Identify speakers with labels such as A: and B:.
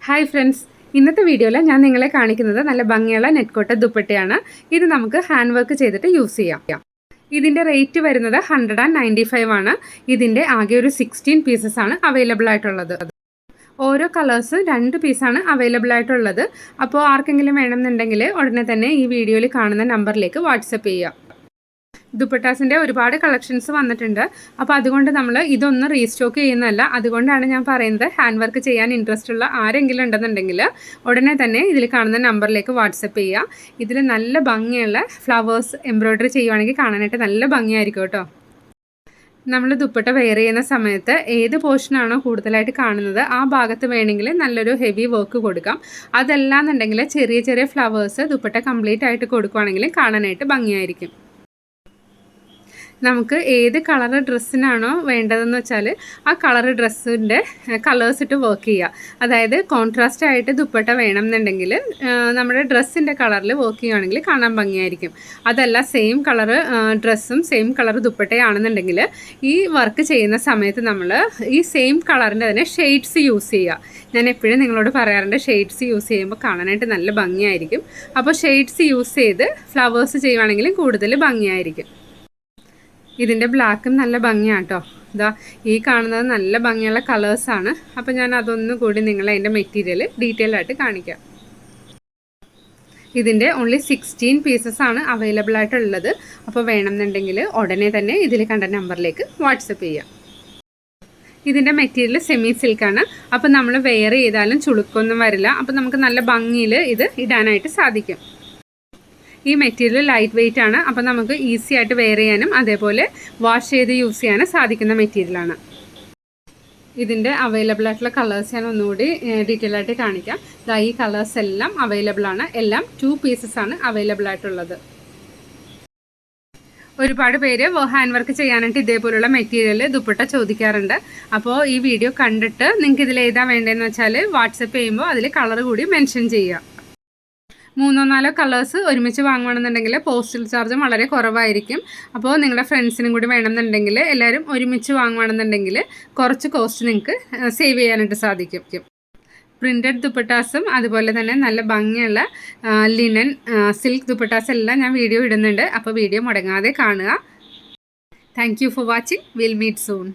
A: Hi friends, ഇന്നത്തെ വീഡിയോയിൽ ഞാൻ നിങ്ങളെ കാണിക്കുന്നത് നല്ല ഭംഗിയുള്ള നെറ്റ്കോട്ട ദുപ്പട്ടയാണ്. ഇത് നമുക്ക് ഹാൻഡ് വർക്ക് ചെയ്തിട്ട് യൂസ് ചെയ്യാം. ഇതിൻ്റെ റേറ്റ് വരുന്നത് 195 ആണ്. ഇതിൻ്റെ ആകെ ഒരു 16 പീസസ് ആണ് അവൈലബിൾ ആയിട്ടുള്ളത്. ഓരോ കളേഴ്സ് 2 പീസാണ് അവൈലബിൾ ആയിട്ടുള്ളത്. അപ്പോൾ ആർക്കെങ്കിലും വേണമെന്നുണ്ടെങ്കിൽ ഉടനെ തന്നെ ഈ വീഡിയോയിൽ കാണുന്ന നമ്പറിലേക്ക് വാട്സപ്പ് ചെയ്യാം. ദുപ്പട്ടാസിൻ്റെ ഒരുപാട് കളക്ഷൻസ് വന്നിട്ടുണ്ട്. അപ്പോൾ അതുകൊണ്ട് നമ്മൾ ഇതൊന്നും റീസ്റ്റോക്ക് ചെയ്യുന്നതല്ല. അതുകൊണ്ടാണ് ഞാൻ പറയുന്നത്, ഹാൻഡ് വർക്ക് ചെയ്യാൻ ഇൻട്രസ്റ്റ് ഉള്ള ആരെങ്കിലും ഉണ്ടെന്നുണ്ടെങ്കിൽ ഉടനെ തന്നെ ഇതിൽ കാണുന്ന നമ്പറിലേക്ക് വാട്സപ്പ് ചെയ്യുക. ഇതിൽ നല്ല ഭംഗിയുള്ള ഫ്ലവേഴ്സ് എംബ്രോയ്ഡറി ചെയ്യുവാണെങ്കിൽ കാണാനായിട്ട് നല്ല ഭംഗിയായിരിക്കും കേട്ടോ. നമ്മൾ ദുപ്പട്ട വെയർ ചെയ്യുന്ന സമയത്ത് ഏത് പോർഷനാണോ കൂടുതലായിട്ട് കാണുന്നത് ആ ഭാഗത്ത് വേണമെങ്കിൽ നല്ലൊരു ഹെവി വർക്ക് കൊടുക്കാം. അതല്ലാന്നുണ്ടെങ്കിൽ ചെറിയ ചെറിയ ഫ്ലവേഴ്സ് ദുപ്പട്ട കംപ്ലീറ്റ് ആയിട്ട് കൊടുക്കുകയാണെങ്കിൽ കാണാനായിട്ട് ഭംഗിയായിരിക്കും. നമുക്ക് ഏത് കളർ ഡ്രസ്സിനാണോ വേണ്ടതെന്ന് വെച്ചാൽ ആ കളർ ഡ്രസ്സിൻ്റെ കളേഴ്സ് ഇട്ട് വർക്ക് ചെയ്യുക. അതായത് കോൺട്രാസ്റ്റ് ആയിട്ട് ദുപ്പട്ട വേണമെന്നുണ്ടെങ്കിൽ നമ്മുടെ ഡ്രസ്സിൻ്റെ കളറിൽ വർക്ക് ചെയ്യുകയാണെങ്കിൽ കാണാൻ ഭംഗിയായിരിക്കും. അതല്ല സെയിം കളർ ഡ്രസ്സും സെയിം കളർ ദുപ്പട്ടയാണെന്നുണ്ടെങ്കിൽ ഈ വർക്ക് ചെയ്യുന്ന സമയത്ത് നമ്മൾ ഈ സെയിം കളറിൻ്റെ തന്നെ ഷെയ്ഡ്സ് യൂസ് ചെയ്യുക. ഞാൻ എപ്പോഴും നിങ്ങളോട് പറയാറുണ്ട്, ഷെയ്ഡ്സ് യൂസ് ചെയ്യുമ്പോൾ കാണാനായിട്ട് നല്ല ഭംഗിയായിരിക്കും. അപ്പോൾ ഷെയ്ഡ്സ് യൂസ് ചെയ്ത് ഫ്ലവേഴ്സ് ചെയ്യുവാണെങ്കിലും കൂടുതൽ ഭംഗിയായിരിക്കും. ഇതിൻ്റെ ബ്ലാക്കും നല്ല ഭംഗിയാണ് കേട്ടോ. ഇതാ ഈ കാണുന്നത് നല്ല ഭംഗിയുള്ള കളേഴ്സാണ്. അപ്പോൾ ഞാൻ അതൊന്നും കൂടി നിങ്ങളെ അതിൻ്റെ മെറ്റീരിയൽ ഡീറ്റെയിൽ ആയിട്ട് കാണിക്കാം. ഇതിൻ്റെ ഓൺലി 16 പീസസ് ആണ് അവൈലബിൾ ആയിട്ടുള്ളത്. അപ്പോൾ വേണമെന്നുണ്ടെങ്കിൽ ഉടനെ തന്നെ ഇതിൽ കണ്ട നമ്പറിലേക്ക് വാട്സപ്പ് ചെയ്യാം. ഇതിൻ്റെ മെറ്റീരിയൽ സെമി സിൽക്കാണ്. അപ്പോൾ നമ്മൾ വെയർ ചെയ്താലും ചുളുക്കൊന്നും വരില്ല. അപ്പോൾ നമുക്ക് നല്ല ഭംഗിയിൽ ഇത് ഇടാനായിട്ട് സാധിക്കും. ഈ മെറ്റീരിയൽ ലൈറ്റ് വെയ്റ്റ് ആണ്. അപ്പോൾ നമുക്ക് ഈസി ആയിട്ട് വെയർ ചെയ്യാനും അതേപോലെ വാഷ് ചെയ്ത് യൂസ് ചെയ്യാനും സാധിക്കുന്ന മെറ്റീരിയലാണ്. ഇതിൻ്റെ അവൈലബിൾ ആയിട്ടുള്ള കളേഴ്സ് ഞാൻ ഒന്നുകൂടി ഡീറ്റെയിൽ ആയിട്ട് കാണിക്കാം. ഈ കളേഴ്സ് എല്ലാം അവൈലബിൾ ആണ്. എല്ലാം 2 പീസസ് ആണ് അവൈലബിൾ ആയിട്ടുള്ളത്. ഒരുപാട് പേര് ഹാൻഡ് വർക്ക് ചെയ്യാനായിട്ട് ഇതേപോലുള്ള മെറ്റീരിയൽ ദുപ്പട്ട ചോദിക്കാറുണ്ട്. അപ്പോൾ ഈ വീഡിയോ കണ്ടിട്ട് നിങ്ങൾക്ക് ഇതിൽ ഏതാ വേണ്ടതെന്ന് വെച്ചാൽ വാട്സപ്പ് ചെയ്യുമ്പോൾ അതിൽ കളർ കൂടി മെൻഷൻ ചെയ്യുക. 3-4 കളേഴ്സ് ഒരുമിച്ച് വാങ്ങുകയാണെന്നുണ്ടെങ്കിൽ പോസ്റ്റൽ ചാർജും വളരെ കുറവായിരിക്കും. അപ്പോൾ നിങ്ങളുടെ ഫ്രണ്ട്സിനും കൂടി വേണമെന്നുണ്ടെങ്കിൽ എല്ലാവരും ഒരുമിച്ച് വാങ്ങുകയാണെന്നുണ്ടെങ്കിൽ കുറച്ച് കോസ്റ്റ് നിങ്ങൾക്ക് സേവ് ചെയ്യാനായിട്ട് സാധിക്കും. പ്രിൻറ്റഡ് ദുപ്പട്ടാസും അതുപോലെ തന്നെ നല്ല ഭംഗിയുള്ള ലിനൻ സിൽക്ക് ദുപ്പട്ടാസ് എല്ലാം ഞാൻ വീഡിയോ ഇടുന്നുണ്ട്. അപ്പോൾ വീഡിയോ മുടങ്ങാതെ കാണുക. Thank you for watching. Will meet soon.